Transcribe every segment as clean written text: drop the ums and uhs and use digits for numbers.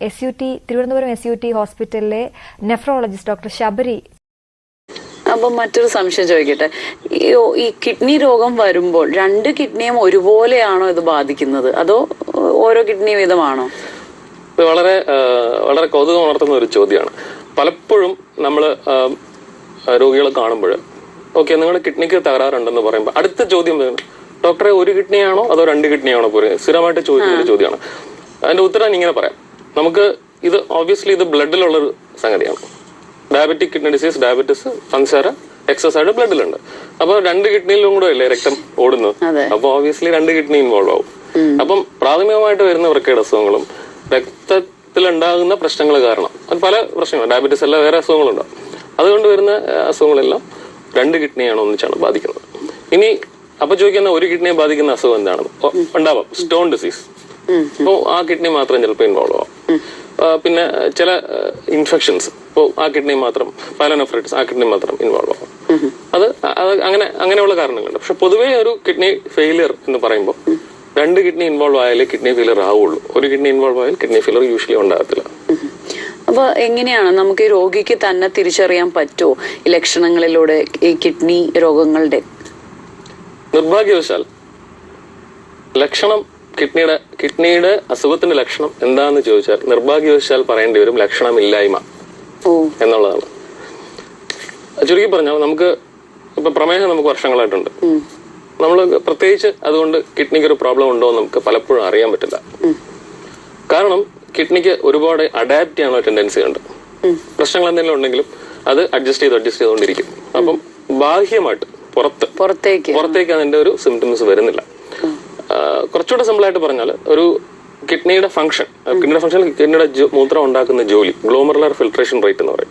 Thiruvananthapuram SUT ഹോസ്പിറ്റലിലെ nephrologist doctor Sabari. അപ്പൊ മറ്റൊരു സംശയം ചോദിക്കട്ടെ, ഈ കിഡ്നി രോഗം വരുമ്പോൾ രണ്ട് കിഡ്നിയും ഒരുപോലെയാണോ ഇത് ബാധിക്കുന്നത്, അതോ ഓരോ കിഡ്നി വീതമാണോ? വളരെ വളരെ കൗതുകം ഉണർത്തുന്ന ഒരു ചോദ്യമാണ്. പലപ്പോഴും നമ്മൾ രോഗികളെ കാണുമ്പോൾ ഓക്കെ നിങ്ങളുടെ കിഡ്നിക്ക് തകരാറുണ്ടെന്ന് പറയുമ്പോൾ അടുത്ത ചോദ്യം ഡോക്ടറെ ഒരു കിഡ്നിയാണോ അതോ രണ്ട് കിഡ്നിയാണോ പോലും സ്ഥിരമായിട്ട് ചോദിക്കുന്ന ഒരു ചോദ്യമാണ്. അതിന്റെ ഉത്തരം ഇങ്ങനെ പറയാം. നമുക്ക് ഇത് ഓബ്വിയസ്ലി ഇത് ബ്ലഡിലുള്ളൊരു സംഗതിയാണ്. ഡയബറ്റിക് കിഡ്നി ഡിസീസ്, ഡയബറ്റിസ്, പഞ്ചസാര എക്സസ് ആയിട്ട് ബ്ലഡിലുണ്ട്. അപ്പൊ രണ്ട് കിഡ്നിയിലും കൂടെ അല്ലേ രക്തം ഓടുന്നത്. അപ്പൊ ഓബ്വിയസ്ലി രണ്ട് കിഡ്നി ഇൻവോൾവ് ആവും. അപ്പം പ്രാഥമികമായിട്ട് വരുന്ന വൃക്കയുടെ അസുഖങ്ങളും രക്തത്തിലുണ്ടാകുന്ന പ്രശ്നങ്ങൾ കാരണം അത് പല പ്രശ്നങ്ങളും, ഡയബറ്റിസ് അല്ല വേറെ അസുഖങ്ങളുണ്ടാവും. അതുകൊണ്ട് വരുന്ന അസുഖങ്ങളെല്ലാം രണ്ട് കിഡ്നിയാണ് ഒന്നിച്ചാണ് ബാധിക്കുന്നത്. ഇനി അപ്പൊ ചോദിക്കുന്ന ഒരു കിഡ്നിയെ ബാധിക്കുന്ന അസുഖം എന്താണെന്ന് ഉണ്ടാവാം. സ്റ്റോൺ ഡിസീസ്, അപ്പോൾ ആ കിഡ്നി മാത്രം ചിലപ്പോൾ ഇൻവോൾവ് ആവാം. പിന്നെ ചില ഇൻഫെക്ഷൻസ്, ഇപ്പോൾ ആ കിഡ്നി മാത്രം, പൈലോനെഫ്രൈറ്റിസ്, ആ കിഡ്നി മാത്രം ഇൻവോൾവ് ആവാം. അത് അങ്ങനെയുള്ള കാരണങ്ങളുണ്ട്. പക്ഷെ പൊതുവേ ഒരു കിഡ്നി ഫെയിലിയർ എന്ന് പറയുമ്പോൾ രണ്ട് കിഡ്നി ഇൻവോൾവ് ആയാലേ കിഡ്നി ഫെയിലിയർ ആവുള്ളൂ. ഒരു കിഡ്നി ഇൻവോൾവ് ആയാൽ കിഡ്നി ഫെയിലിയർ യൂഷ്വലി ഉണ്ടാകത്തില്ല. അപ്പൊ എങ്ങനെയാണ് നമുക്ക് ഈ രോഗിക്ക് തന്നെ തിരിച്ചറിയാൻ പറ്റുമോ ഈ ലക്ഷണങ്ങളിലൂടെ ഈ കിഡ്നി രോഗങ്ങളുടെ? നിർഭാഗ്യവശാൽ ലക്ഷണം കിഡ്നിയുടെ അസുഖത്തിന്റെ ലക്ഷണം എന്താന്ന് ചോദിച്ചാൽ നിർഭാഗ്യവശാൽ പറയേണ്ടി വരും ലക്ഷണമില്ലായ്മ എന്നുള്ളതാണ്. ചുരുക്കി പറഞ്ഞാൽ നമുക്ക് ഇപ്പൊ പ്രമേഹം നമുക്ക് വർഷങ്ങളായിട്ടുണ്ട്. നമ്മൾ പ്രത്യേകിച്ച് അതുകൊണ്ട് കിഡ്നിക്ക് ഒരു പ്രോബ്ലം ഉണ്ടോ എന്ന് നമുക്ക് പലപ്പോഴും അറിയാൻ പറ്റില്ല. കാരണം കിഡ്നിക്ക് ഒരുപാട് അഡാപ്റ്റ് ചെയ്യാനുള്ള ടെൻഡൻസി ഉണ്ട്. പ്രശ്നങ്ങൾ എന്തെങ്കിലും ഉണ്ടെങ്കിലും അത് അഡ്ജസ്റ്റ് ചെയ്തുകൊണ്ടിരിക്കും. അപ്പം ബാഹ്യമായിട്ട് പുറത്തേക്ക് അതിന്റെ ഒരു സിംറ്റംസ് വരുന്നില്ല. കുറച്ചുകൂടെ സിമ്പിൾ ആയിട്ട് പറഞ്ഞാൽ ഒരു കിഡ്നിയുടെ ഫംഗ്ഷൻ, കിഡ്നിയുടെ മൂത്രം ഉണ്ടാക്കുന്ന ജോലി, ഗ്ലോമറുലർ ഫിൽട്രേഷൻ റേറ്റ് എന്ന് പറയും,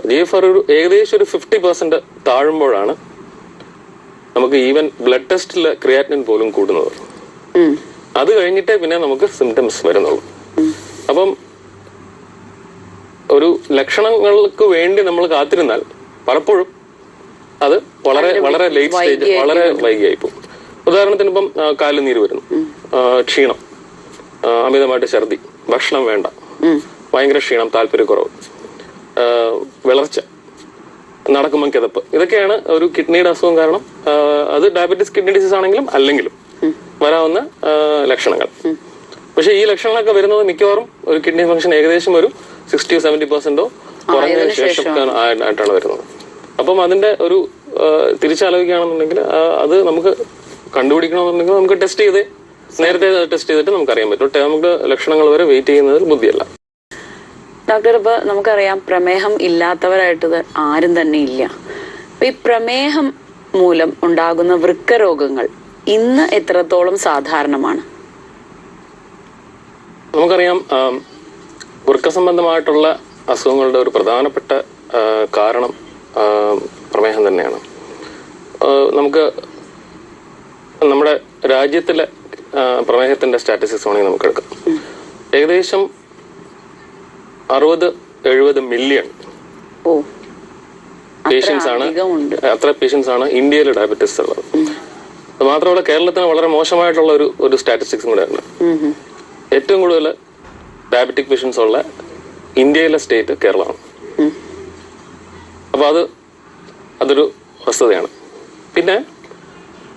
GFR ഒരു ഏകദേശം ഒരു 50% താഴുമ്പോഴാണ് നമുക്ക് ഈവൻ ബ്ലഡ് ടെസ്റ്റിലെ ക്രിയാറ്റിനിൻ പോലും കൂടുന്നത്. അത് കഴിഞ്ഞിട്ടേ പിന്നെ നമുക്ക് സിംറ്റംസ് വരുന്നുള്ളൂ. അപ്പം ഒരു ലക്ഷണങ്ങൾക്ക് വേണ്ടി നമ്മൾ കാത്തിരുന്നാൽ പലപ്പോഴും അത് വളരെ ലേറ്റ് സ്റ്റേജ്, വളരെ വൈകിയായി പോകും. ഉദാഹരണത്തിന് ഇപ്പം കാലിൽ നീര് വരുന്നു, ക്ഷീണം, അമിതമായിട്ട് ഛർദി, ഭക്ഷണം വേണ്ട, ഭയങ്കര ക്ഷീണം, താല്പര്യക്കുറവ്, വിളർച്ച, നടക്കുമ്പോൾ കിതപ്പ്, ഇതൊക്കെയാണ് ഒരു കിഡ്നിയുടെ അസുഖം കാരണം. അത് ഡയബറ്റിസ് കിഡ്നി ഡിസീസ് ആണെങ്കിലും അല്ലെങ്കിലും വരാവുന്ന ലക്ഷണങ്ങൾ. പക്ഷെ ഈ ലക്ഷണങ്ങളൊക്കെ വരുന്നത് മിക്കവാറും ഒരു കിഡ്നി ഫംഗ്ഷൻ ഏകദേശം ഒരു 60-70% കുറഞ്ഞതിന് ശേഷം ആയിട്ടാണ് വരുന്നത്. അപ്പം അതിന്റെ ഒരു തിരിച്ചാലോചിക്കുകയാണെന്നുണ്ടെങ്കിൽ അത് നമുക്ക് കണ്ടുപിടിക്കണമെന്നുണ്ടെങ്കിൽ നമുക്ക് നേരത്തെ ടെസ്റ്റ് ചെയ്തിട്ട് നമുക്ക് അറിയാൻ പറ്റും. നമുക്ക് ലക്ഷണങ്ങൾ വരെ വെയിറ്റ് ചെയ്യുന്നതിൽ ബുദ്ധിയല്ല. ഡോക്ടർ, ഇപ്പൊ നമുക്കറിയാം പ്രമേഹം ഇല്ലാത്തവരായിട്ട് ആരും തന്നെ ഇല്ല. അപ്പൊ ഈ പ്രമേഹം മൂലം ഉണ്ടാകുന്ന വൃക്ക രോഗങ്ങൾ ഇന്ന് എത്രത്തോളം സാധാരണമാണ്? നമുക്കറിയാം വൃക്ക സംബന്ധമായിട്ടുള്ള അസുഖങ്ങളുടെ ഒരു പ്രധാനപ്പെട്ട കാരണം പ്രമേഹം തന്നെയാണ്. നമുക്ക് നമ്മുടെ രാജ്യത്തിലെ പ്രമേഹത്തിന്റെ സ്റ്റാറ്റിസ്റ്റിക്സ് ആണെങ്കിൽ നമുക്ക് എടുക്കാം. ഏകദേശം 60-70 മില്യൺ അത്ര പേഷ്യൻസ് ആണ് ഇന്ത്യയിൽ ഡയബറ്റിസ് ഉള്ളത്. അത് മാത്രമല്ല കേരളത്തിന് വളരെ മോശമായിട്ടുള്ള ഒരു സ്റ്റാറ്റിസ്റ്റിക്സും കൂടെ ഉണ്ട്. ഏറ്റവും കൂടുതൽ ഡയബറ്റിക് പേഷ്യൻസ് ഉള്ള ഇന്ത്യയിലെ സ്റ്റേറ്റ് കേരളമാണ്. അപ്പൊ അതൊരു വസ്തുതയാണ്. പിന്നെ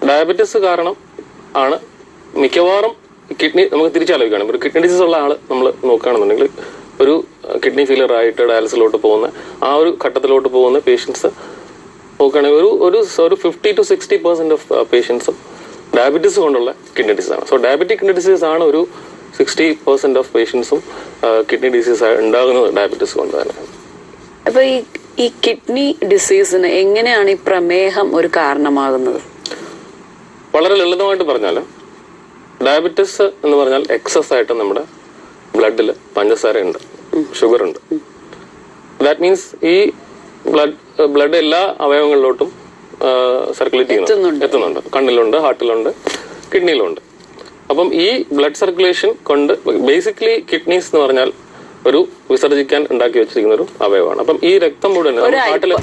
ഡയബറ്റിസ് കാരണം ആണ് മിക്കവാറും കിഡ്നി, നമുക്ക് തിരിച്ചാലോചിക്കുകയാണ്, ഒരു കിഡ്നി ഡിസീസ് ഉള്ള ആള് നമ്മൾ നോക്കുകയാണെന്നുണ്ടെങ്കിൽ ഒരു കിഡ്നി ഫെയിലിയർ ആയിട്ട് ഡയാലിസിലോട്ട് പോകുന്ന ആ ഒരു ഘട്ടത്തിലോട്ട് പോകുന്ന പേഷ്യൻസ് നോക്കുകയാണെങ്കിൽ ഒരു 50-60% ഓഫ് പേഷ്യൻസും ഡയബറ്റീസ് കൊണ്ടുള്ള കിഡ്നി ഡിസീസ് ആണ്. സോ ഡയബറ്റിക് കിഡ്നി ഡിസീസ് ആണ് ഒരു 60% ഓഫ് പേഷ്യൻസും കിഡ്നി ഡിസീസ് ഉണ്ടാകുന്നത് ഡയബറ്റീസ് കൊണ്ട് തന്നെ. അപ്പൊ ഈ കിഡ്നി ഡിസീസിന് എങ്ങനെയാണ് ഈ പ്രമേഹം ഒരു കാരണമാകുന്നത്? വളരെ ലളിതമായിട്ട് പറഞ്ഞാൽ ഡയബറ്റിസ് എന്ന് പറഞ്ഞാൽ എക്സസ് ആയിട്ട് നമ്മുടെ ബ്ലഡിൽ പഞ്ചസാര ഉണ്ട്, ഷുഗർ ഉണ്ട്. ദാറ്റ് മീൻസ് ഈ ബ്ലഡ് എല്ലാ അവയവങ്ങളിലോട്ടും സർക്കുലേറ്റ് എത്തുന്നുണ്ട്. കണ്ണിലുണ്ട്, ഹാർട്ടിലുണ്ട്, കിഡ്നിയിലുണ്ട്. അപ്പം ഈ ബ്ലഡ് സർക്കുലേഷൻ കൊണ്ട് ബേസിക്കലി കിഡ്നീസ് എന്ന് പറഞ്ഞാൽ ഒരു വിസർജിക്കാൻ ഉണ്ടാക്കി വെച്ചിരിക്കുന്ന ഒരു അവയവമാണ്. അപ്പം ഈ രക്തം മുഴുവൻ ഹാർട്ടിൽ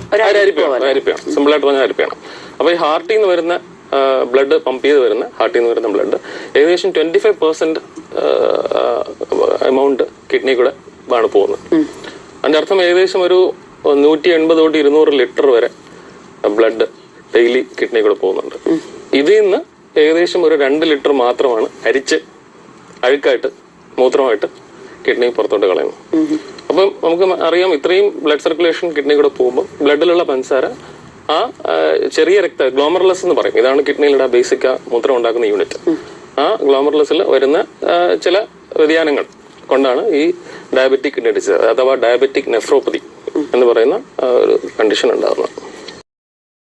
അരിപ്പയാണ്, സിമ്പിൾ ആയിട്ട് പറഞ്ഞാൽ അരിപ്പയാണ്. അപ്പൊ ഈ ഹാർട്ടിൽ നിന്ന് വരുന്ന ബ്ലഡ് പമ്പ് ചെയ്ത് വരുന്ന ഹാർട്ടിൽ നിന്ന് വരുന്ന ബ്ലഡ് ഏകദേശം 25% എമൗണ്ട് കിഡ്നി കൂടെ ആണ് പോകുന്നത്. അതിന്റെ അർത്ഥം ഏകദേശം ഒരു 180 തൊട്ട് 200 ലിറ്റർ വരെ ബ്ലഡ് ഡെയിലി കിഡ്നി കൂടെ പോകുന്നുണ്ട്. ഇതിൽ നിന്ന് ഏകദേശം ഒരു 2 ലിറ്റർ മാത്രമാണ് അഴുക്കായിട്ട് മൂത്രമായിട്ട് കിഡ്നി പുറത്തോട്ട് കളയുന്നു. അപ്പം നമുക്ക് അറിയാം, ഇത്രയും ബ്ലഡ് സർക്കുലേഷൻ കിഡ്നി കൂടെ പോകുമ്പോൾ ബ്ലഡിലുള്ള പഞ്ചസാര ആ ചെറിയ ഗ്ലോമർലെസ് എന്ന് പറയും, ഇതാണ് കിഡ്നിയിലുള്ള ബേസിക് മൂത്രം ഉണ്ടാക്കുന്ന യൂണിറ്റ്. ആ ഗ്ലോമർലെസ്സിൽ വരുന്ന ചില വ്യതിയാനങ്ങൾ കൊണ്ടാണ് ഈ ഡയബറ്റിക് കിഡ്നി ഡിസീസ് അഥവാ ഡയബറ്റിക് നെഫ്രോപ്പതി എന്ന് പറയുന്ന ഒരു കണ്ടീഷൻ ഉണ്ടാകുന്നത്.